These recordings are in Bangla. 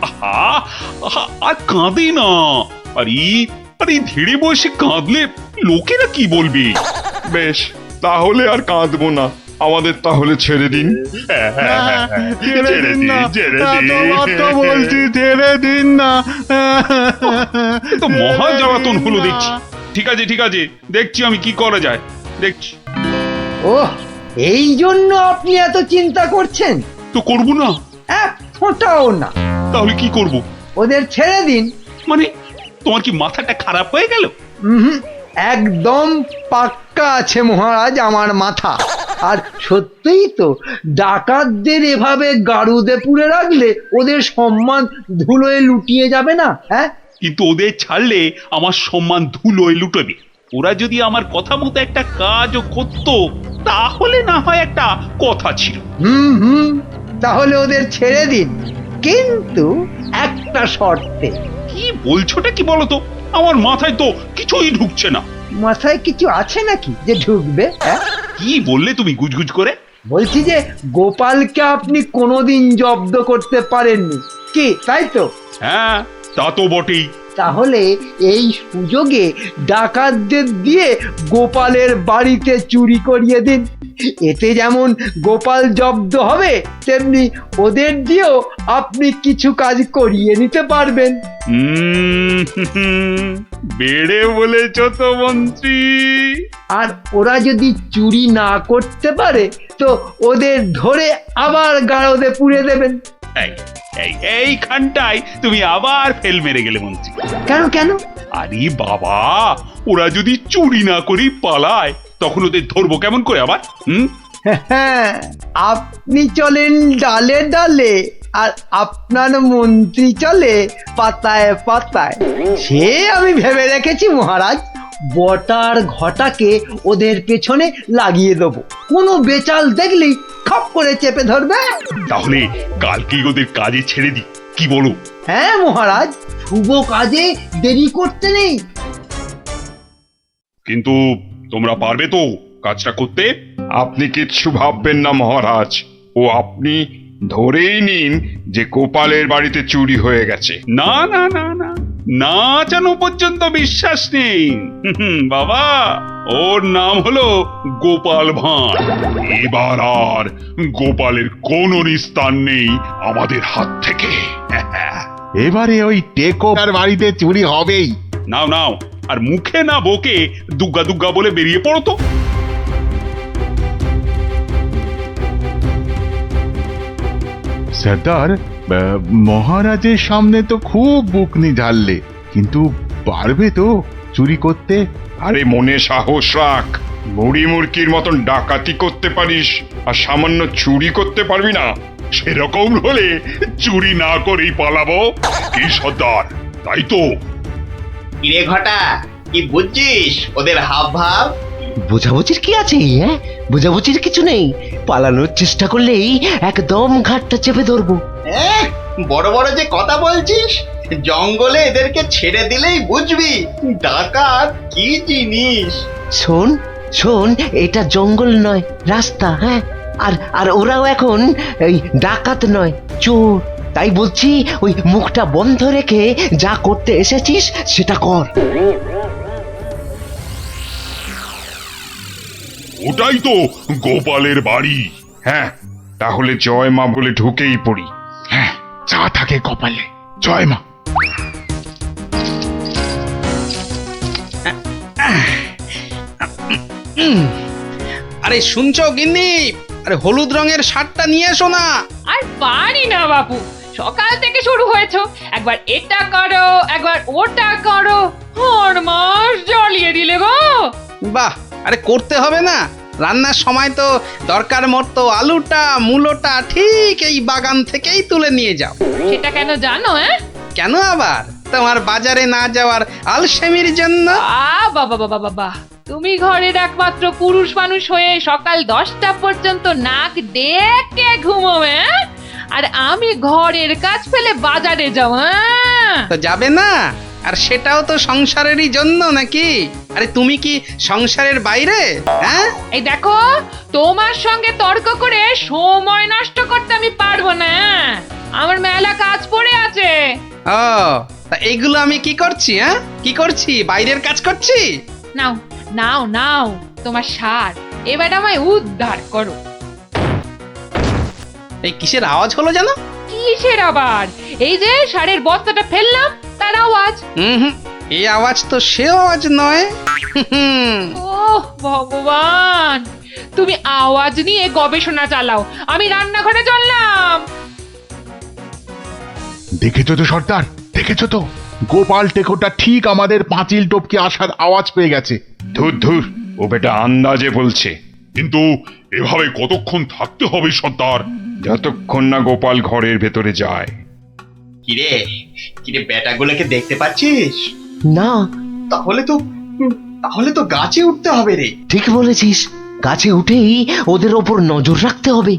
আহা আহা, আর কাঁদে না। আরে আরে ধীরে বসে কাঁদলে লোকেরা কি বলবে? বেশ, তাহলে আর কাঁদবো না, আমাদের তাহলে ছেড়ে দিন। ছেড়ে দিন না, তোমার তো বলছি ছেড়ে দিন না। এ তো মহা জ্বালাতন হলো দেখছি। ঠিক আছে ঠিক আছে, দেখছি আমি কি করা যায়, দেখছি। ওহ, এই জন্য আপনি এত চিন্তা করছেন? তো করবো না? এক ফোঁটাও না। তাহলে কি করব? ওদের ছেড়ে দিন। মানে তোমার কি মাথাটা খারাপ হয়ে গেল? হুম, একদম পাক্কা আছে মহারাজ আমার মাথা। আর সত্যিই তো, ডাকাতদের এভাবে গাড়ুদে পুড়ে রাখলে ওদের সম্মান ধুলোয় লুটিয়ে যাবে না? হ্যাঁ, কিন্তু ওদের ছাড়লে আমার সম্মান ধুলোয় লুটবে। ওরা যদি আমার কথা মতো একটা কাজও করতো তাহলে না হয় একটা কথা ছিল। হুম, তাহলে ওদের ছেড়ে দিন, কিন্তু একটা শর্তে। কি বলছোটা কি বলো তো? আমার মাথায় তো কিছুই ঢুকছে না। মাথায় কিছু আছে নাকি যে ঢুকবে? হ্যাঁ, কি বললে তুমি গুজগুজ করে? বলছি যে গোপালকে আপনি কোনোদিন জব্দ করতে পারেননি, কি তাই তো? হ্যাঁ, তা তো বটেই। তাহলে এই সুযোগে ডাকাতদের দিয়ে গোপালের বাড়িতে চুরি করিয়ে দিন। এতে যেমন গোপাল জব্দ হবে, তেমনি ওদের দিয়েও আপনি কিছু কাজ করিয়ে নিতে পারবেন। বেড়ে বলেছ তো মন্ত্রী। আর ওরা যদি চুরি না করতে পারে তো ওদের ধরে আবার গাড়দে পুড়ে দেবেন। এই এই এইখানটায় তুমি আবার ফেল মেরে গেলে মন্ত্রী। কেন কেন? আরে বাবা, ওরা যদি চুরি না করি পালায় তখন ওদের ধরবো কেমন করে আবার? হ্যাঁ, আপনি চলেন ডালে ডালে আর আপনার মন্ত্রী চলে পাতায় পাতায়। সে আমি ভেবে রেখেছি মহারাজ, বটার ঘটাকে ওদের পেছনে লাগিয়ে দেবো। কোনো বেচাল দেখলেই খপ করে চেপে ধরবে। তাহলে কালকেই ওদের কাজে ছেড়ে দিই, কি বলো? হ্যাঁ মহারাজ, শুভ কাজে দেরি করতে নেই। কিন্তু তোমরা পারবে তো কাজটা করতে? আপনি কিচ্ছু ভাববেন না মহারাজ, ও আপনি ধরেই নিন যে গোপালের বাড়িতে চুরি হয়ে গেছে। না না না না, না জানো পর্যন্ত বিশ্বাস নেই। বাবা, ওর নাম হলো গোপাল ভাঁড়। এবার আর গোপালের কোনো নিস্তার নেই আমাদের হাত থেকে। এবারে ওই টেকোর বাড়িতে চুরি হবেই। নাও নাও, আর মুখে না বকে দুগ্গা দুগ্গা বলে বেরিয়ে পড়ো তো। সর্দার, মহারাজের সামনে তো খুব বুকনি ঝাড়লে, কিন্তু পারবে তো চুরি করতে? আরে মনে সাহস রাখ, বুড়ি মুরকির মতন ডাকাতি করতে পারিস আর সামান্য চুরি করতে পারবি না? সেরকম হলে চুরি না করেই পালাবো। কি সর্দার, তাই তো? কিরে ঘটা, কি বুঝছিস ওদের হাব ভাব? বোঝাবুঝির কি আছে? হ্যাঁ, বোঝাবুঝির কিছু নেই। পালানোর চেষ্টা করলেই একদম ঘাটটা চেপে ধরবো। বড় বড় যে কথা বলছিস, জঙ্গলে এদেরকে ছেড়ে দিলেই বুঝবি ডাকাত কি জিনিস। শোন শোন, এটা জঙ্গল নয়, রাস্তা। হ্যাঁ, আর আর ওরাও এখন এই ডাকাত নয়, চোর। তাই বলছি, ওই মুখটা বন্ধ রেখে যা করতে এসেছিস সেটা কর। ওটাই তো গোপালের বাড়ি। হ্যাঁ, তাহলে জয় মা বলে ঢুকেই পড়ি। হ্যাঁ, যা থাকে কপালে, জয় মা। আরে শুনছো গিন্নি, আরে হলুদ রঙের শার্টটা নিয়ে এসো না। আর পারি না বাপু, সকাল থেকে শুরু হয়েছো, একবার এটা করো একবার ওটা করো, মাস জ্বালিয়ে দিলে গো। বাহ, আরে করতে হবে না? রান্নার সময় তো দরকার মতো আলুটা মূলোটা ঠিক এই বাগান থেকেই তুলে নিয়ে যাও। সেটা কেন জানো? কেন আবার? তোমার বাজারে না যাওয়ার আলসেমির জন্য। বাবা বাবা বাবা, তুমি ঘরের একমাত্র পুরুষ মানুষ হয়ে সকাল 10টা পর্যন্ত নাক ডেকে ঘুমোবে, আর আমি ঘরের কাজ ফেলে বাজারে যাও? তো যাবে না? আর সেটাও তো সংসারেরই জন্য নাকি? আরে তুমি কি সংসারের বাইরে? হ্যাঁ, এই দেখো, তোমার সঙ্গে তর্ক করে সময় নষ্ট করতে আমি পারবো না। আমার মেলা কাজ পড়ে আছে, ও তা এইগুলো আমি কি করছি? হ্যাঁ, কি করছি? বাইরের কাজ করছি? নাও নাও নাও তোমার সার, এবার আমায় উদ্ধার করো। এই কিসের আওয়াজ হলো জানো? কিসের আবার? এই যে সারের বস্তাটা ফেললাম তার আওয়াজ। হুম, এই আওয়াজ তো সে আওয়াজ নয়। হুম, ওহ ভগবান, তুমি আওয়াজ নিয়ে গবেষণা চালাও, আমি রান্নাঘরে চললাম। দেখেছো তো সর্দার, দেখেছো তো, গোপাল টেকোটা ঠিক আমাদের পাঁচিল টপকে আসার আওয়াজ পেয়ে গেছে। ধুর ধুর, ও বেটা আন্দাজে বলছে। কিন্তু এভাবে কতক্ষণ থাকতে হবে সর্দার? যতক্ষণ না গোপাল ঘরের ভেতরে যায়। কিরে কিরে বেটাগুলোকে দেখতে পাচ্ছিস? না, তাহলে তো গাছে উঠতে হবে রে। ঠিক বলেছিস, গাছে উঠেই ওদের ওপর নজর রাখতে হবে।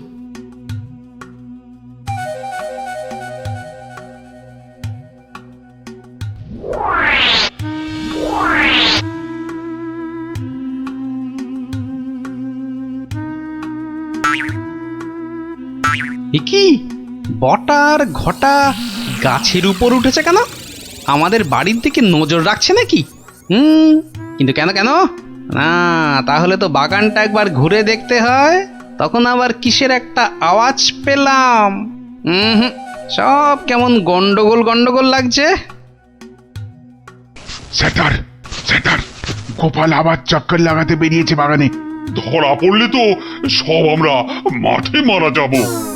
এ কি বটার ঘটা গাছের উপর উঠেছে কেন? আমাদের বাড়ির দিকে নজর রাখছে নাকি? কিন্তু কেন কেন? না, তাহলে তো বাগানটা একবার ঘুরে দেখতে হয়। তখন আবার কিসের একটা আওয়াজ পেলাম। সব কেমন গন্ডগোল গন্ডগোল লাগছে। স্যার, স্যার, গোপাল আবার চক্কর লাগাতে বেরিয়েছে বাগানে। ধরা পড়লে তো সব আমরা মাঠে মারা যাব।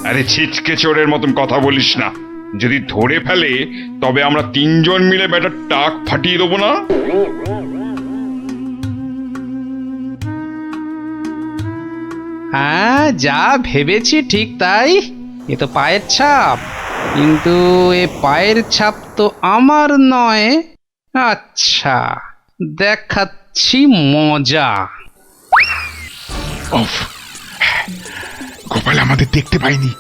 আরে ছিচকে চোরের মতন কথা বলিস না। যদি ধরে ফেলে তবে আমরা তিনজন মিলে বেটার টাক ফাটিয়ে দেবো না? হ্যাঁ, যা ভেবেছি ঠিক তাই। এ তো পায়ের ছাপ, কিন্তু এ পায়ের ছাপ তো আমার নয়। আচ্ছা, দেখাচ্ছি মজা। ওফ, গোপাল আমাদের দেখতে পাইনি।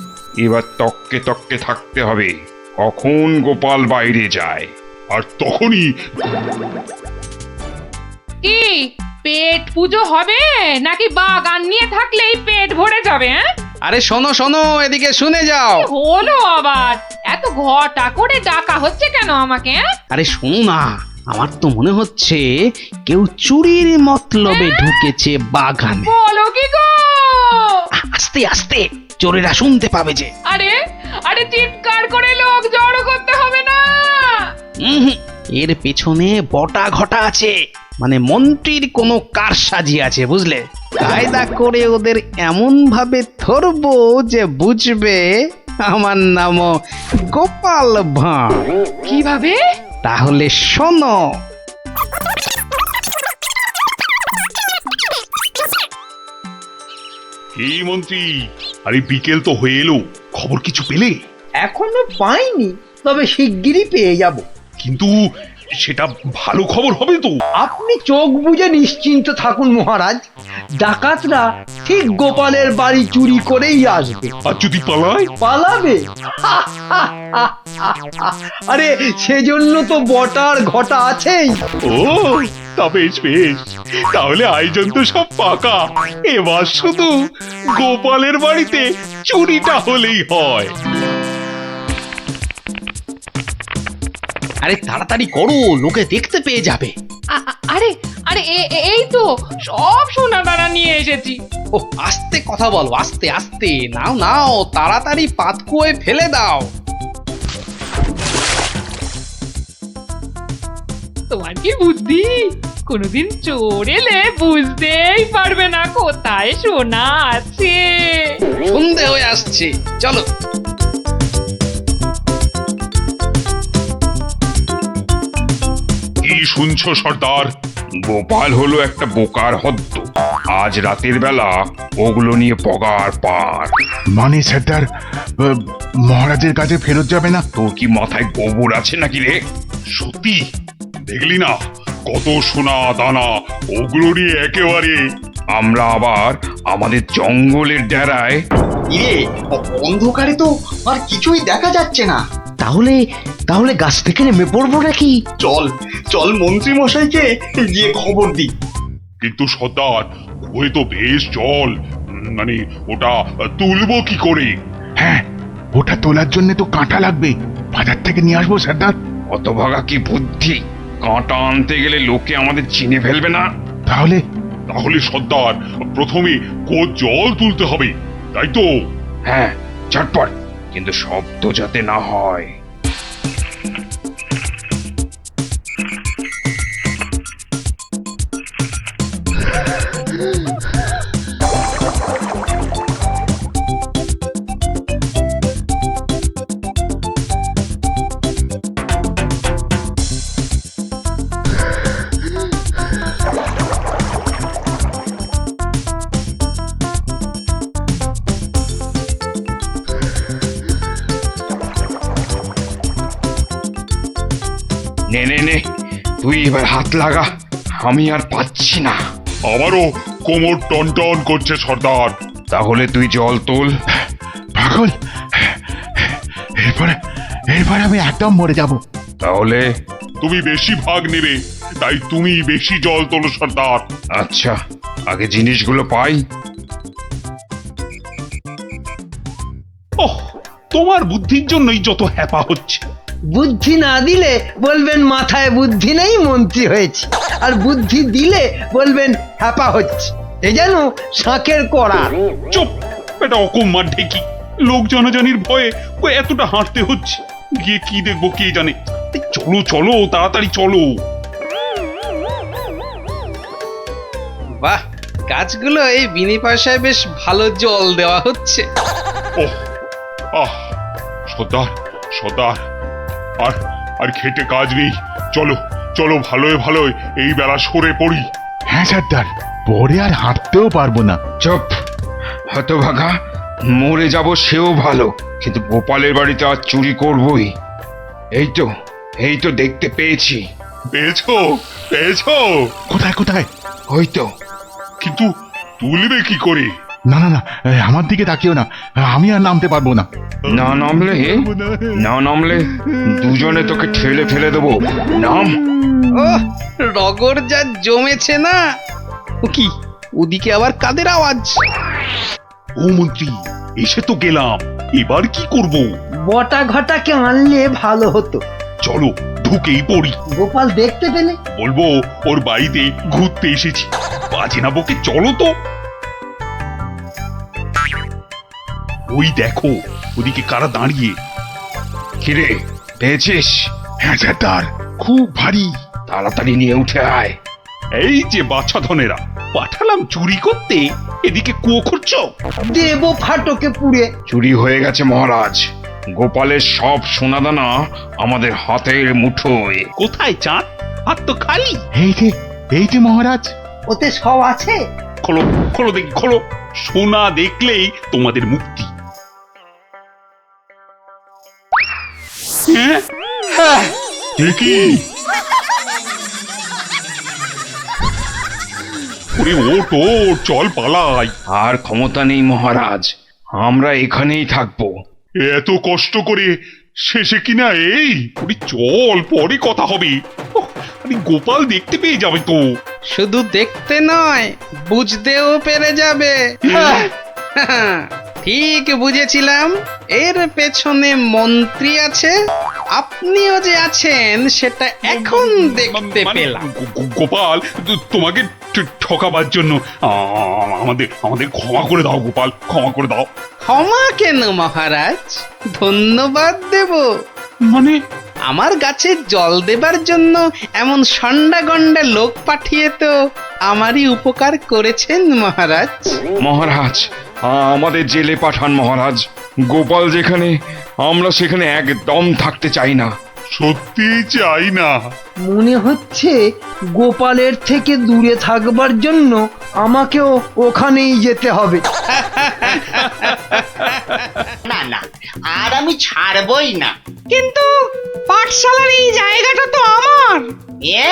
এবার তককে তককে থাকতে হবে কখন গোপাল বাইরে যায়। আর তখনই কি পেট পুজো হবে নাকি বাগান নিয়ে থাকলেই পেট ভরে যাবে? হ্যাঁ, আরে শোনো শোনো, এদিকে শুনে যাও। হলো আবার এত ঘটা করে ডাকা হচ্ছে কেন আমাকে? আরে শোনো না, আমার তো মনে হচ্ছে কেউ চুরির মতলবে ঢুকেছে বাগানে। বলো কি গো? আস্তে আস্তে, চোরেরা শুনতে পাবে যে। আরে আরে চিৎকার করে লোক জড়ো করতে হবে না। এর পেছনে বটা ঘটা আছে, মানে মন্ত্রীর কোনো কারসাজি আছে, বুঝলে? কায়দা করে ওদের এমন ভাবে ধরবো যে বুঝবে আমার নাম গোপাল ভাঁড়। কিভাবে? তাহলে শোনো। এই মন্ত্রী, আরে বিকেল তো হয়ে এলো, খবর কিছু পেলে? এখনো পাইনি, তবে শিগগিরই পেয়ে যাব। কিন্তু সেটা ভালো খবর হবে তো? আপনি চোখ বুজে নিশ্চিন্ত থাকুন মহারাজ, ডাকাতরা ঠিক গোপালের বাড়ি চুরি করেই আসবে। আর যদি পালায়? পালাবে? আরে সেজন্য তো বটার ঘটা আছেই। ও, তা বেশ বেশ, তাহলে আয়োজন তো সব পাকা। এবার শুধু গোপালের বাড়িতে চুরিটা হলেই হয়। আরে তাড়াতাড়ি করো, লোকে দেখতে পেয়ে যাবে। আরে আরে এই তো সব সোনা দানা নিয়ে এসেছি। ও, আস্তে কথা বলো, আস্তে আস্তে। নাও নাও, তাড়াতাড়ি পাতকুয়োয় ফেলে দাও। তোমার কি বুদ্ধি? কোনোদিন চোর এলে বুঝতেই পারবে না কোথায় সোনা আছে। সন্ধে হয়ে আসছে, চলো। কি শুনছো সর্দার? গোপাল হলো একটা বোকার হদ্দ। আজ রাতের বেলা ওগুলো নিয়ে পগার পার। মানে স্যার, মহারাজের কাছে ফেরত যাবে না? তোর কি মাথায় গোবর আছে নাকি রে? সত্যি দেখলি না কত সোনা দানা, ওগুলো নিয়ে একেবারে। আমরা আবার আমাদের জঙ্গলের ডেরায়। ইরে অন্ধকারে তো আর কিছুই দেখা যাচ্ছে না। তাহলে তাহলে গাছ থেকে নেমে পড়বো নাকি? চল চল মন্ত্রী মশাইকে গিয়ে খবর দি। কিন্তু সর্দার, ওই তো বেশ জল, মানে ওটা তুলবো কি করে? হ্যাঁ, ওটা তোলার জন্য তো কাঁটা লাগবে। বাজার থেকে নিয়ে আসবো সর্দার। অত ভাগা কি বুদ্ধি! কাঁটা আনতে গেলে লোকে আমাদের চিনে ফেলবে না? তাহলে তাহলে সর্দার প্রথমে কুয়োর জল তুলতে হবে, তাই তো? হ্যাঁ, ঝটপট, কিন্তু শব্দ যাতে না হয়। নে নে নে, তুই এবার হাত লাগা, আমি আর পাচ্ছি না। আমারও কোমর টন টন করছে সর্দার। তাহলে তুই জল তোল। পাগল, এরপরে এরপরে আমি একদম মরে যাব। তাহলে তুমি বেশি ভাগ নেবে, তাই তুমি বেশি জল তোলো সর্দার। আচ্ছা, আগে জিনিসগুলো পাই। ওহ, তোমার বুদ্ধির জন্যই যত হ্যাপা হচ্ছে। বুদ্ধি না দিলে বলবেন মাথায় বুদ্ধি নেই, মন্ত্রী হয়েছে, আর বুদ্ধি দিলে বলবেন হ্যাপা হচ্ছে। এ যেন শাঁখের কড়া। চুপ, এটা অকম্মার ঢেকি। লোক জনজানির ভয়ে ও এতটা হাঁটতে হচ্ছে। গিয়ে কি দেখবো কে জানে। এই চলো চলো, তাড়াতাড়ি চলো। বাহ, গাছগুলো এই বিনি পয়সায় বেশ ভালো জল দেওয়া হচ্ছে। ওহ, আহ, সর্দার সর্দার, আর আর খেটে কাজ নেই। চলো চলো, ভালোই ভালোই এই বেলা সরে পড়ি। হ্যাঁ সর্দার, পরে আর হাঁটতেও পারবো না। চুপ, হতভাগা, মরে যাব সেও ভালো, কিন্তু গোপালের বাড়িতে আজ চুরি করবই। এই তো দেখতে পেয়েছি। পেয়েছো পেয়েছো? কোথায় কোথায়? ওই তো। কিন্তু তুলবে কি করে? না না না, আমার দিকে তাকিও না, আমি আর নামতে পারবো না। না নামলে দুজনে তোকে ঠেলে ফেলে দেবো। নাম। ও, রগর যা জমেছে না। ও কি, ওদিকে আবার কাদের আওয়াজ? ও মন্ত্রী, এসে তো গেলাম, এবার কি করব? বটা ঘটাকে আনলে ভালো হতো। চলো ঢুকেই পড়ি। গোপাল দেখতে পেলে? বলবো ওর বাড়িতে ঘুরতে এসেছি। বাজে না বকে, চলো তো। ওই দেখো, ওদিকে কারা দাঁড়িয়ে। কিরে, পেয়েছিস? হ্যাঁ সর্দার, খুব ভারী। তাড়াতাড়ি নিয়ে উঠে আয়। এই যে বাছা ধনেরা, পাঠালাম চুরি করতে, এদিকে কুয়ো খুঁড়ছো। দেব ফাটকে পুড়ে। চুরি হয়ে গেছে মহারাজ। গোপালের সব সোনাদানা আমাদের হাতের মুঠোয়। কোথায় চাঁদ? হাত তো খালি। এই যে মহারাজ। ওতে সব আছে। খোলো খোলো দেখি, খোলো। সোনা দেখলেই তোমাদের মুক্তি। হ্যাঁ, এ কি? ওরে ওঠ ওঠ, চল পালাই। আর ক্ষমতা নেই মহারাজ, আমরা এখানেই থাকবো। এত কষ্ট করে শেষে কিনা এই? ওরে চল, পরে কথা হবে। ওহ, আরে গোপাল দেখতে পেয়ে যাবে তো। শুধু দেখতে নয়, বুঝতেও পেরে যাবে। ঠিক বুঝেছিলাম, এর পেছনে মন্ত্রী আছে। আপনিও যে আছেন সেটা এখন দেখতে পেলাম। গোপাল, তোমাকে ঠকাবার জন্য আমাদের ক্ষমা করে দাও গোপাল, ক্ষমা করে দাও। ক্ষমা কেন মহারাজ, ধন্যবাদ দেব। মানে? আমার গাছে জল দেবার জন্য এমন সন্ডা গন্ডা লোক পাঠিয়ে তো আমারই উপকার করেছেন মহারাজ। মহারাজ, আমাদের জেলে পাঠান মহারাজ। গোপাল যেখানে, আমরা সেখানে একদম থাকতে চাই না। সত্যি চাই না। মনে হচ্ছে গোপালের থেকে দূরে থাকবার জন্য আমাকেও ওখানেই যেতে হবে। না না, আর আমি ছাড়বই না। কিন্তু পাঠশালার এই জায়গাটা তো আমার। এ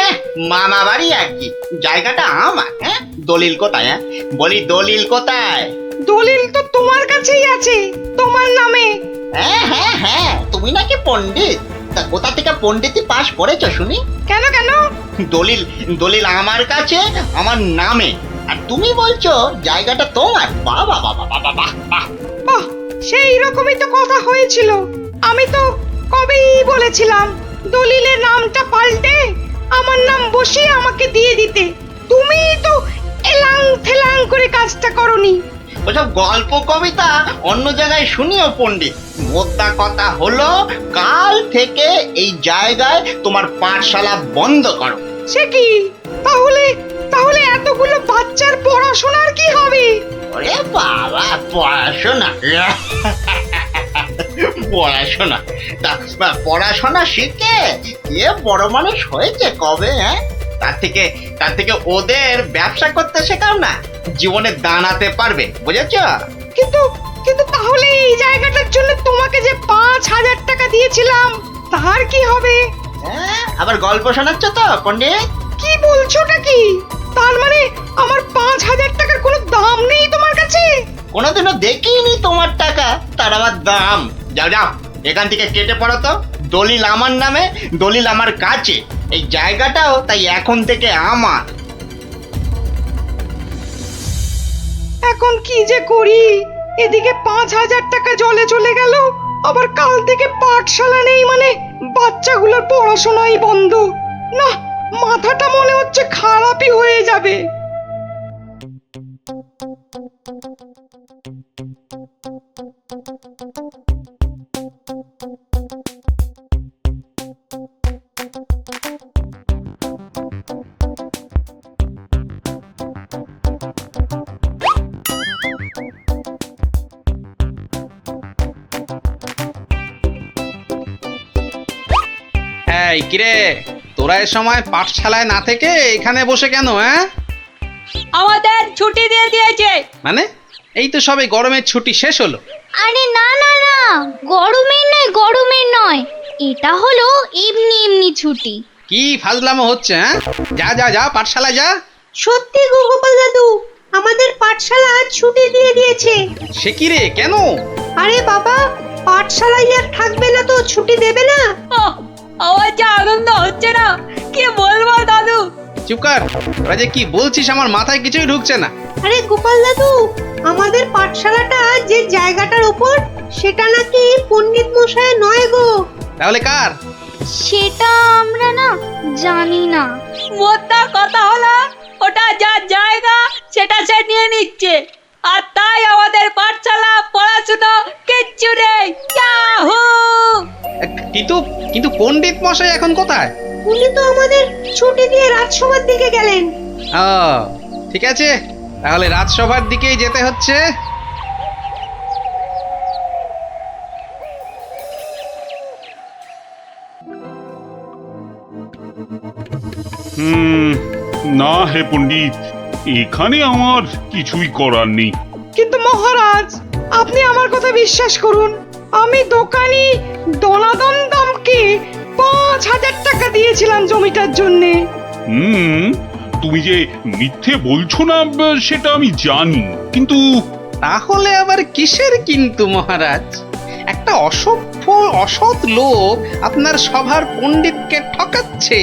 মামা বাড়ি আর কি, জায়গাটা আমার। হ্যাঁ, দলিল কোথায়? হ্যাঁ বলি, দলিল কোথায়? দলিল তো তোমার কাছেই আছে, তোমার নামে। হ্যাঁ হ্যাঁ হ্যাঁ, তুমি নাকি পণ্ডিত? তা কোথা থেকে পণ্ডিতি পাশ করেছো শুনি? কেন কেন? দলিল দলিল আমার কাছে, আমার নামে, আর তুমি বলছো জায়গাটা তোমার? বাহ বাহ বাহ বাহ বাহ বাহ বাহ। বাহ, সেই রকমই তো কথা হয়েছিল। আমি তো কবেই বলেছিলাম দলিলের নামটা পাল্টে আমার নাম বসিয়ে আমাকে দিয়ে দিতে। তুমি তো এলাং থেলাং করে কাজটা করনি। ওসব গল্প কবিতা অন্য জায়গায় শুনিও পণ্ডিত। মোদ্দা কথা হলো কাল থেকে এই জায়গায় তোমার পাঠশালা বন্ধ করো। সে কি? তাহলে তাহলে এতগুলো বাচ্চার পড়াশোনার কি হবে? ওরে বাবা, পড়াশোনা পড়াশোনা তা পড়াশোনা শিখে কে বড় মানুষ হয়েছে কবে? হ্যাঁ, তার থেকে ওদের ব্যবসা করতে শেখাও না, জীবনে দাঁড়াতে পারবে, বুঝেছ? কিন্তু কিন্তু তাহলে এই জায়গাটার জন্য তোমাকে যে 5,000 টাকা দিয়েছিলাম তার কি হবে? হ্যাঁ, আবার গল্প শোনাচ্ছ তো পণ্ডিত? কি বলছোটা কি? তার মানে আমার 5,000 টাকার কোনো দাম নেই তোমার কাছে? কোনোদিনও দেখিনি তোমার টাকা, তার আবার দাম। যাও যাও, এখান থেকে কেটে পড়ো তো। দলিল আমার নামে, দলিল আমার কাছে, এই জায়গাটাও তাই এখন থেকে আমার। এখন কি যে করি? এদিকে 5,000 টাকা জলে চলে গেল, আবার কাল থেকে পাঠশালা নেই, মানে বাচ্চাগুলোর পড়াশোনাই বন্ধ। না, মাথাটা মনে হচ্ছে খারাপই হয়ে যাবে। এই কিরে, তোরা এ সময় পাঠশালায় না থেকে এখানে বসে কেন? হ্যাঁ, আমাদের ছুটি দিয়ে দিয়েছে। মানে এই তো সবে গরমের ছুটি শেষ হলো। আরে না না না, গরমের নয়, এটা হলো এমনি এমনি ছুটি। কি ফাজলামো হচ্ছে? হ্যাঁ, যা যা যা, পাঠশালায় যা। সত্যি গো গোপাল দাদু, আমাদের পাঠশালা আজ ছুটি দিয়ে দিয়েছে। সে কি রে, কেন? আরে বাবা, পাঠশালায় আর থাকবে না তো ছুটি দেবে না? আমার যা আনন্দ হচ্ছে না, কি বলবো দাদু। চুপ কর, তোরা যে কি বলছিস আমার মাথায় কিছুই ঢুকছে না। আরে গোপাল দাদু, আমাদের পাঠশালাটা যে জায়গাটার উপর, সেটা নাকি পণ্ডিত মশাই নয় গো। তাহলে কার? সেটা আমরা না জানি না। মোদ্দা কথা হলো ওটা যার জায়গা সেটা সে নিয়ে নিচ্ছে, আর তাই আমাদের পাঠশালা পড়াশোনা কিচ্ছু নেই। ইয়াহু! কিন্তু কিন্তু পণ্ডিত মশাই এখন কোথায়? উনি তো আমাদের ছুটি দিয়ে রাজসভার দিকে গেলেন। ও ঠিক আছে, তাহলে রাজসভার দিকেই যেতে হচ্ছে। না হে পণ্ডিত, এখানে আমার কিছুই করার নেই। কিন্তু মহারাজ, আপনি আমার কথা বিশ্বাস করুন, আমি দোকানি দনাদন দামকে 5,000 টাকা দিয়েছিলাম জমিটার জন্যে। তুমি যে মিথ্যে বলছো না সেটা আমি জানি, কিন্তু তাহলে আবার কিসের কিন্তু মহারাজ? একটা অসভ্য অসৎ লোক আপনার সভার পণ্ডিতকে ঠকাচ্ছে,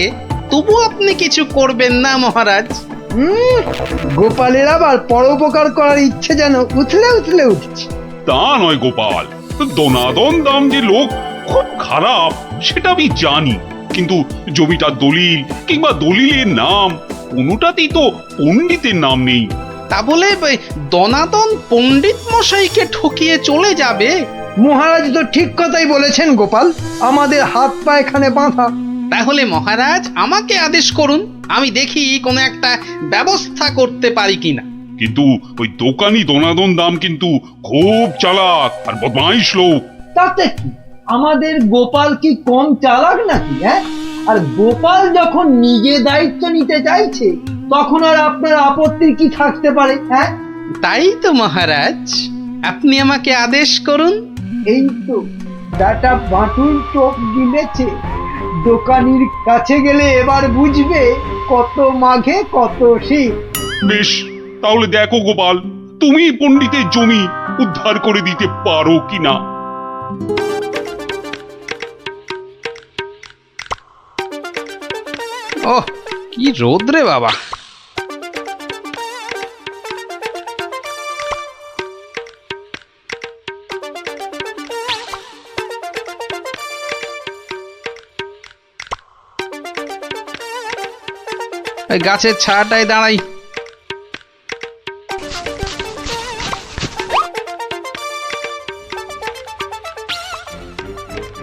তবু আপনি কিছু করবেন না মহারাজ? গোপালের আবার পরোপকার করার ইচ্ছে যেন উথলে উথলে উঠছে। তা নয় গোপাল, দনাদন দাম যে লোক খুব খারাপ সেটা আমি জানি, কিন্তু জমিটার দলিল কিংবা দলিলের নাম কোনোটাতেই তো পণ্ডিতের নাম নেই। তা বলে দনাদন পণ্ডিত মশাইকে ঠকিয়ে চলে যাবে? মহারাজ তো ঠিক কথাই বলেছেন গোপাল, আমাদের হাত পা এখানে বাঁধা। তাহলে মহারাজ আমাকে আদেশ করুন, আমি দেখি কোনো একটা ব্যবস্থা করতে পারি কিনা। কিন্তু ওই দোকানি দনাদন দাম কিন্তু খুব চালাক আর বদমাইশ লোক। তাতে কি, আমাদের গোপাল কি কম চালাক নাকি? হ্যাঁ, আর গোপাল যখন নিজে দায়িত্ব নিতে চাইছে তখন আর আপনার আপত্তির কি থাকতে পারে? হ্যাঁ, তাই তো মহারাজ, আপনি আমাকে আদেশ করুন। এই তো ডাটা বাটুল চোখ গিলেছে, দোকানির কাছে গেলে এবার বুঝবে কত মাঘে কত শীত। বেশ, তাহলে দেখো গোপাল, তুমি পণ্ডিতের জমি উদ্ধার করে দিতে পারো কিনা। ওহ, কি রোদ রে বাবা! ওই গাছের ছায়াটায় দাঁড়াই।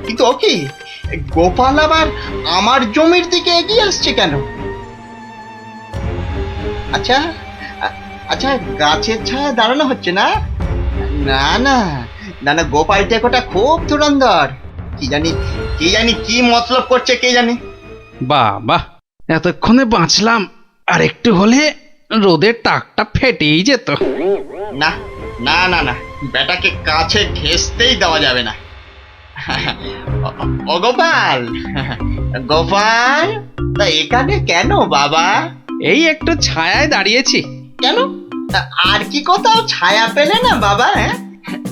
কিন্তু ও কি, গোপাল আবার আমার জমির দিকে এগিয়ে আসছে কেন? আচ্ছা আচ্ছা, গাছের ছায়া দাঁড়ানো হচ্ছে না? না না না না, গোপাল টেকোটা খুব ধুরন্ধর। কি জানি কি মতলব করছে কে জানে। বাহ বাহ, এতক্ষণে বাঁচলাম, আর একটু হলে রোদের টাকটা ফেটেই যেত। না না না না, বেটাকে কাছে ঘেঁষতেই দেওয়া যাবে না। ও গোপাল, গোপাল, তা এখানে কেন বাবা? এই একটু ছায়ায় দাঁড়িয়েছি। কেন, আর কি কোথাও ছায়া পেলে না বাবা?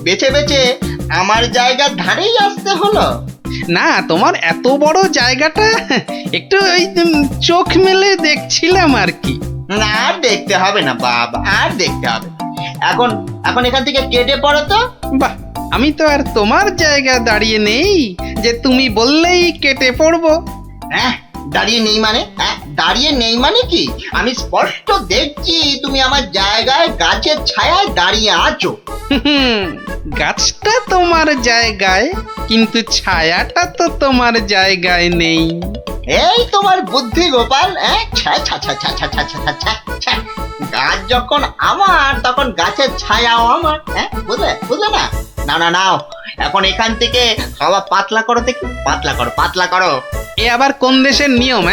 বেছে বেছে আমার জায়গার ধারেই আসতে হলো? না, তোমার এত বড় জায়গাটা একটু ওই চোখ মেলে দেখছিলাম আর কি। না, আর দেখতে হবে না বাবা, আর দেখতে হবে। এখন এখন এখান থেকে কেটে পড়ো তো। বাহ, আমি তো আর তোমার জায়গা দাঁড়িয়ে নেই যে তুমি বললেই কেটে পড়বো। হ্যাঁ, দাঁড়িয়ে নেই মানে? হ্যাঁ, দাঁড়িয়ে নেই মানে কি? আমি স্পষ্ট দেখছি তুমি আমার জায়গায় গাছের ছায়ায় দাঁড়িয়ে আছো। গাছটা তোমার জায়গায়, কিন্তু ছায়াটা তো তোমার জায়গায় নেই। এই তোমার বুদ্ধি গোপাল। গাছ যখন আমার, তখন গাছের ছায়াও আমার। বুঝলে বুঝলে না? না না, নাও এখন এখান থেকে হাওয়া পাতলা করো দেখি, পাতলা করো, পাতলা করো। এ আবার কোন দেশের নিয়ম?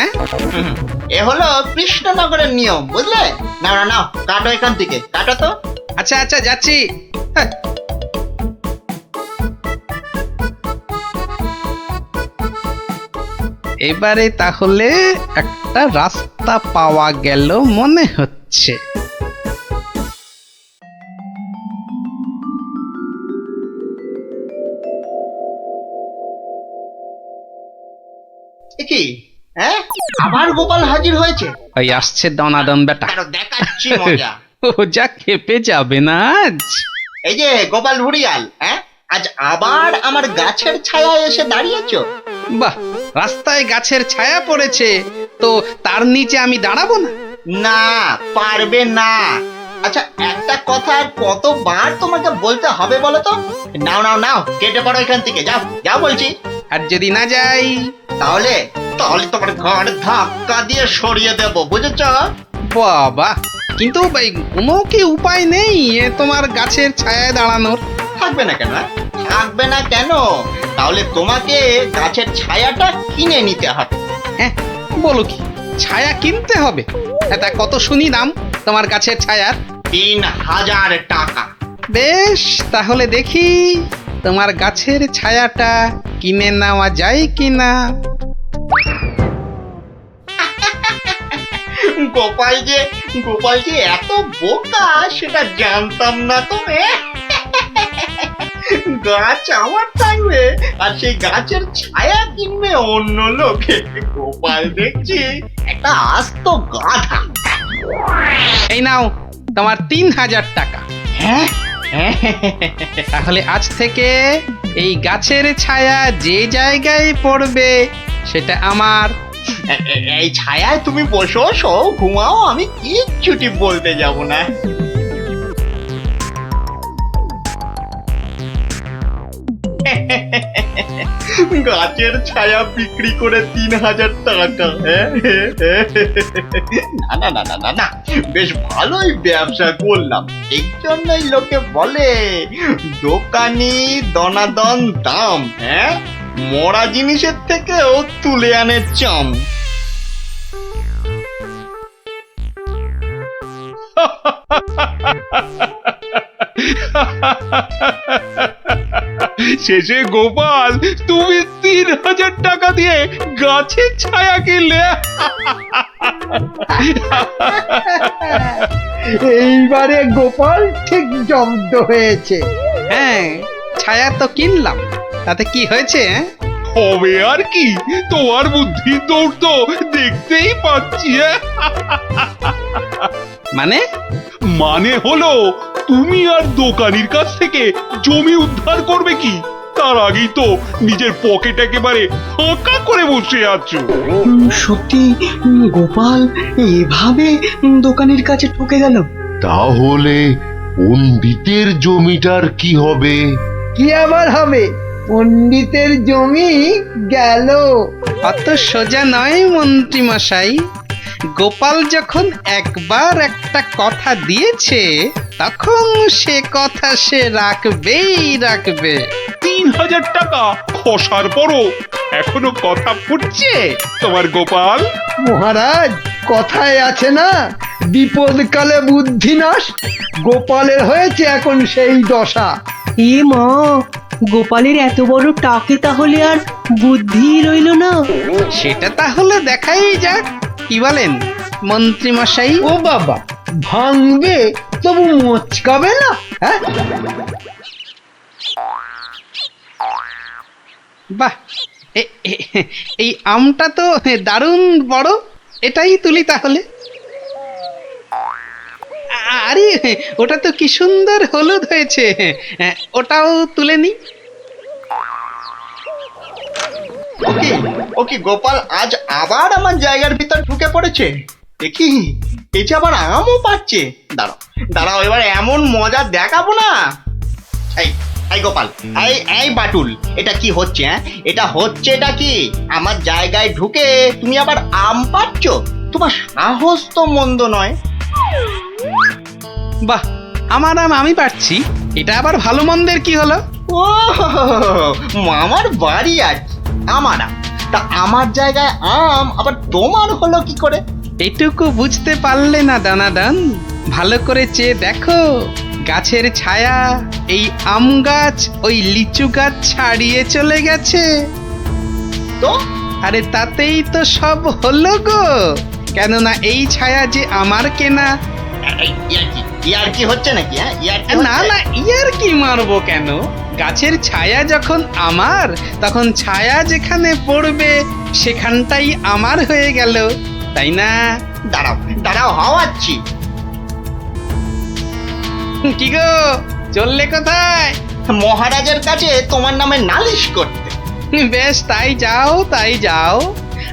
এ হলো কৃষ্ণনগরের নিয়ম, বুঝলে? নাও না, নাও কাটো এখান থেকে, কাটো তো। আচ্ছা আচ্ছা, যাচ্ছি। এবারে তাহলে একটা রাস্তা পাওয়া গেল মনে হচ্ছে। কি, হ্যাঁ, আবার গোপাল হাজির হয়েছে? ওই আসছে দনাদন বেটা। দেখাচ্ছি মজা। ও যা খেপে যাবে না আজ। এই যে গোপাল ভুড়িয়াল, আজ আবার আমার গাছের ছায়ায় এসে দাঁড়িয়েছো? বাহ, রাস্তায় গাছের ছায়া পড়েছে তো তার নিচে আমি দাঁড়াবো না? না, পারবে না। আচ্ছা, একটা কথা আর কতবার তোমাকে বলতে হবে বলো তো? নাও নাও নাও, কেটে পড়ো এখান থেকে, যাও যাও বলছি। আর যদি না যাই তাহলে তাহলে তোমার ঘর ধাক্কা দিয়ে সরিয়ে দেব, বুঝেছ? বাবা, কিন্তু ভাই কোনো কি উপায় নেই তোমার গাছের ছায়ায় দাঁড়ানোর? থাকবে না কেন? থাকবে না কেন? তাহলে তোমাকে গাছের ছায়াটা কিনে নিতে হবে। হ্যাঁ, বলো কি, ছায়া কিনতে হবে? তা কত শুনি দাম তোমার গাছের ছায়ার? 3000 টাকা। বেশ, তাহলে দেখি তোমার গাছের ছায়াটা কিনে নেওয়া যায় কিনা। গোপাল যে এত বোকা সেটা জানতাম না তো। গাছ আমার থাকবে আর সেই গাছের ছায়া কিনবে অন্য লোকে। গোপাল দেখছি একটা আস্ত গাধা। এই নাও তোমার 3000 টাকা। হ্যাঁ, তাহলে আজ থেকে এই গাছের ছায়া যে জায়গায় পড়বে সেটা আমার। এই ছায়ায় তুমি বসো, শো, ঘুমাও, আমি কিচ্ছুটি বলতে যাব না। গাছের ছায়া বিক্রি করে 3000 টাকা। না না না না না, বেশ ভালোই ব্যবসা করলাম। এই জন্যই লোকে বলে দোকানি দনাদন দাম। মরা জিনিসের থেকেও তুলে আনে চাম। শেষে গোপাল তুমি 3000 টাকা দিয়ে গাছের ছায়া কিনলে। এইবারে গোপাল ঠিক জব্দ হয়েছে। হ্যাঁ, ছায়া তো কিনলাম, তাতে কি হয়েছে? হবে আর কি, তোমার বুদ্ধি দৌড় তো দেখতেই পাচ্ছি। মানে হলো তুমি আর দোকানির কাছ থেকে জমি উদ্ধার করবে কি, তার আগেই তো নিজের পকেট একেবারে ফাঁকা করে বসে আছো। সত্যি গোপাল এভাবে দোকানের কাছে ঠকে গেল? তাহলে পণ্ডিতের জমিটার কি হবে? কি আবার হবে? পণ্ডিতের জমি গেল। অত সোজা নয় মন্ত্রী মশাই। গোপাল যখন একবার একটা কথা দিয়েছে তখন সে কথা সে রাখবেই রাখবে। 3000 টাকা খসার পরও এখনো কথা ফুটছে তোমার গোপাল। মহারাজ, কথায় আছে না, বিপদকালে বুদ্ধি নাশ। গোপালের হয়েছে এখন সেই দশা। এ মা, গোপালের এত বড় টাকে তাহলে আর বুদ্ধি রইল না। সেটা তাহলে দেখাই যাক, কি বলেন মন্ত্রী মশাই? ও বাবা, ভাঙবে তবু মচকাবে না? হ্যাঁ, বাহ, এই আমটা তো দারুণ বড়, এটাই তুলি তাহলে। আরে ওটা তো কি সুন্দর হলুদ হয়েছে, ওটাও তুলে নি। ও কি গোপাল আজ আবার আমার জায়গার ভিতর ঢুকে পড়েছে? দেখি এই যে আবার আমও পাচ্ছে। দাঁড়াও দাঁড়াও, এবার এমন মজা দেখাবো না। এই এই গোপাল, এই বাটুল, এটা কি হচ্ছে? এটা কি আমার জায়গায় ঢুকে তুমি আবার আম পাচ্ছ? তোমার সাহস তো মন্দ নয়। বাহ, আমার আম আমি পাচ্ছি, এটা আবার ভালো মন্দের কি হলো? ও আমার বাড়ি আর কি, আমার আম, তা আমার জায়গায় আম আবার তোমার হলো কি করে? এটুকু বুঝতে পারলে না দানাদান? ভালো করে চেয়ে দেখো, গাছের ছায়া এই আম গাছ ওই লিচু গাছ ছাড়িয়ে চলে গেছে। তো আরে তাতেই তো সব হলো গো, কেননা এই ছায়া যে আমার কেনা। ইয়ার কি হচ্ছে নাকি? না না, ইয়ার কি মারবো কেন? গাছের ছায়া যখন আমার, তখন ছায়া যেখানে পড়বে সেখানটাই আমার হয়ে গেল, তাই না? দাঁড়াও দাঁড়াও, হাওয়াচ্ছি। কি গো, চললে কোথায়? মহারাজের কাছে তোমার নামে নালিশ করতে। বেশ, তাই যাও তাই যাও,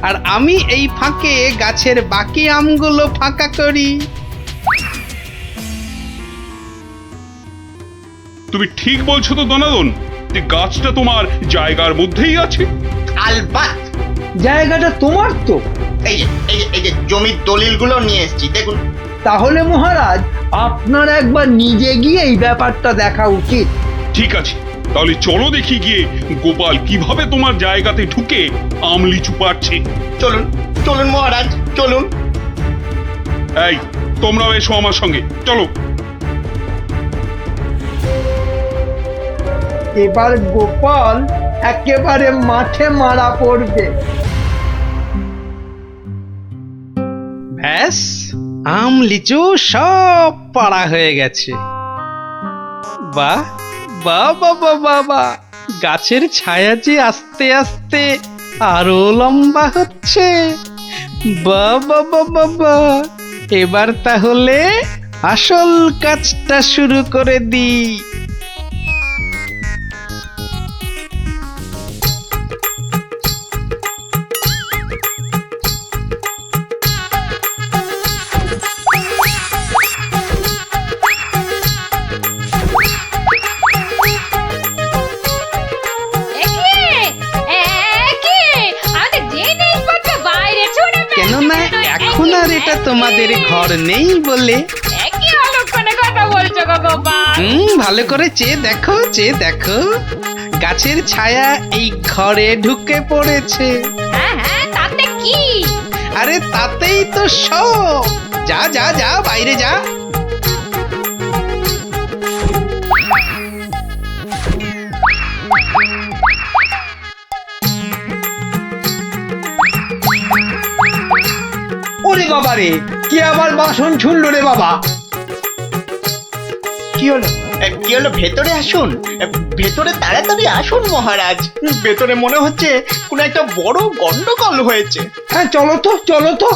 আর আমি এই ফাঁকে গাছের বাকি আমগুলো ফাঁকা করি। তুমি ঠিক বলছো তো দনাদন, যে গাছটা তোমার জায়গার মধ্যেই আছে? আলবাত জায়গাটা তোমার তো। এই যে জমির দলিলগুলো নিয়ে এসেছি, দেখুন। তাহলে মহারাজ, আপনার একবার নিজে গিয়ে এই ব্যাপারটা দেখা উচিত। ঠিক আছে, তাহলে চলো দেখি গিয়ে গোপাল কিভাবে তোমার জায়গাতে ঢুকে আম লিচু পাচ্ছে। চলুন চলুন মহারাজ, চলুন। এই, তোমরাও এসো আমার সঙ্গে, চলো। এবার গোপাল একেবারে মাঠে মারা পড়বে। ব্যাস, আম লিচু সব পাড়া হয়ে গেছে। বাহ বাহ বাবা বাবা, গাছের ছায়া যে আস্তে আস্তে আরো লম্বা হচ্ছে। বাবা বাবা, এবার তাহলে আসল কাজটা শুরু করে দিই। কেননা এখন আর এটা তোমাদের ঘর নেই বলে। একই অলক্ষণে কথা বলছো গো গোপাল। ভালো করে চেয়ে দেখো, চেয়ে দেখো, গাছের ছায়া এই ঘরে ঢুকে পড়েছে। হ্যাঁ হ্যাঁ, তাতে কি? আরে তাতেই তো সব। যা যা যা, বাইরে যা। ওরে বাবা রে, কি আবার বাসন ছুড়লো রে বাবা? কি হলো? কি হলো? ভেতরে আসুন, ভেতরে তাড়াতাড়ি আসুন মহারাজ। ভেতরে মনে হচ্ছে কোনো একটা বড় গন্ডগোল হয়েছে। হ্যাঁ, চলো তো চলো তো।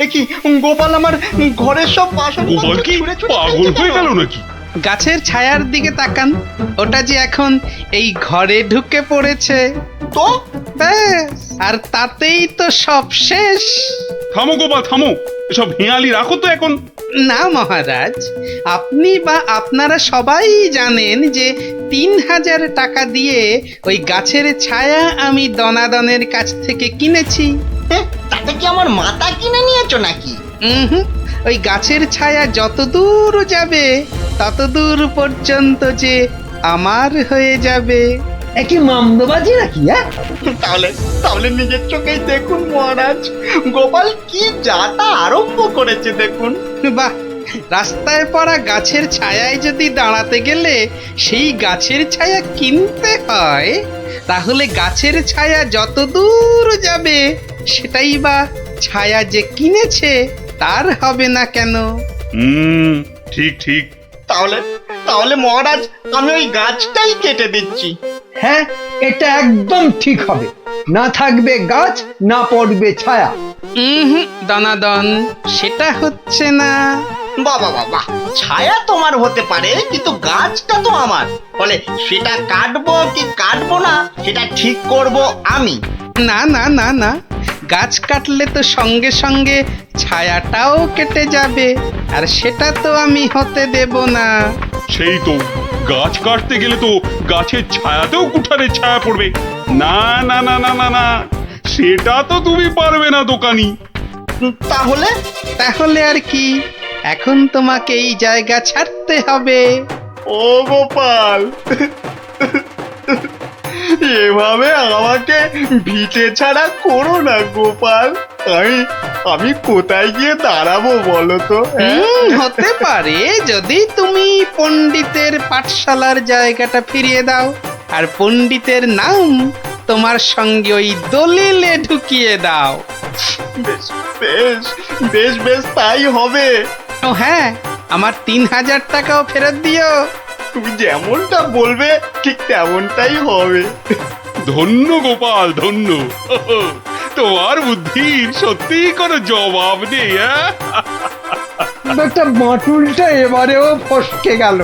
এ কি, গোপাল আমার ঘরের সব বাসন গোপাল কি পাগল হয়ে গেল নাকি? গাছের ছায়ার দিকে তাকান, ওটা যে এখন এই ঘরে ঢুকে পড়েছে। তো ব্যাস, আর তাতেই তো সব শেষ। থামো গোপাল থামো, এসব হেঁয়ালি রাখো তো এখন। না মহারাজ, আপনি বা আপনারা সবাই জানেন যে 3000 টাকা দিয়ে ওই গাছের ছায়া আমি দনাদনের কাছ থেকে কিনেছি। তাতে কি আমার মাথা কিনে নিয়েছো নাকি? হুম, ওই গাছের ছায়া যত দূর যাবে তত দূর পর্যন্ত যে আমার হয়ে যাবে। একই মামদোবাজি নাকি? হ্যাঁ, তাহলে তাহলে নিজের চোখেই দেখুন মহারাজ, গোপাল কি যাতা আরম্ভ করেছে দেখুন। বাহ, রাস্তায় পড়া গাছের ছায়ায় যদি দাঁড়াতে গেলে সেই গাছের ছায়া কিনতে হয়, তাহলে গাছের ছায়া যত দূর যাবে সেটাই বা ছায়া যে কিনেছে তার হবে না কেন? ঠিক ঠিক। তাহলে তাহলে মহারাজ আমি ওই গাছটাই কেটে দিচ্ছি। হ্যাঁ, এটা একদম ঠিক হবে। না থাকবে গাছ, না পড়বে ছায়া। দনাদন, সেটা হচ্ছে না। বাবা বাবা, ছায়া তোমার হতে পারে কিন্তু গাছটা তো আমার। বলে সেটা কাটবো কি কাটবো না সেটা ঠিক করব আমি। না না না না, গাছ কাটলে তো সঙ্গে সঙ্গে ছায়াটাও কেটে যাবে, আর সেটা তো আমি হতে দেব না। সেই তো, গাছ কাটতে গেলে তো গাছের ছায়াতেও কুঠারের ছায়া পড়বে। না না না না না না, সেটা তো তুমি পারবে না দোকানি। তাহলে তাহলে আর কি, এখন তোমাকে এই জায়গা ছাড়তে হবে। ও গোপাল, এভাবে আমাকে ভিটে ছাড়া করো না গোপাল। আমি কোথায় গিয়ে দাঁড়াবো বলো তো? হতে পারে যদি তুমি পণ্ডিতের পাঠশালার জায়গাটা ফিরিয়ে দাও, আর পণ্ডিতের নাম তোমার সঙ্গে ওই দলিলে ঢুকিয়ে দাও। বেশ বেশ বেশ বেশ তাই হবে। ও হ্যাঁ, আমার 3000 টাকাও ফেরত দিও। তুমি যেমনটা বলবে ঠিক তেমনটাই হবে। ধন্য গোপাল ধন্য, তোমার বুদ্ধির সত্যি কোনো জবাব নেই। একটা বাঁটুলটা এবারেও ফসকে গেল।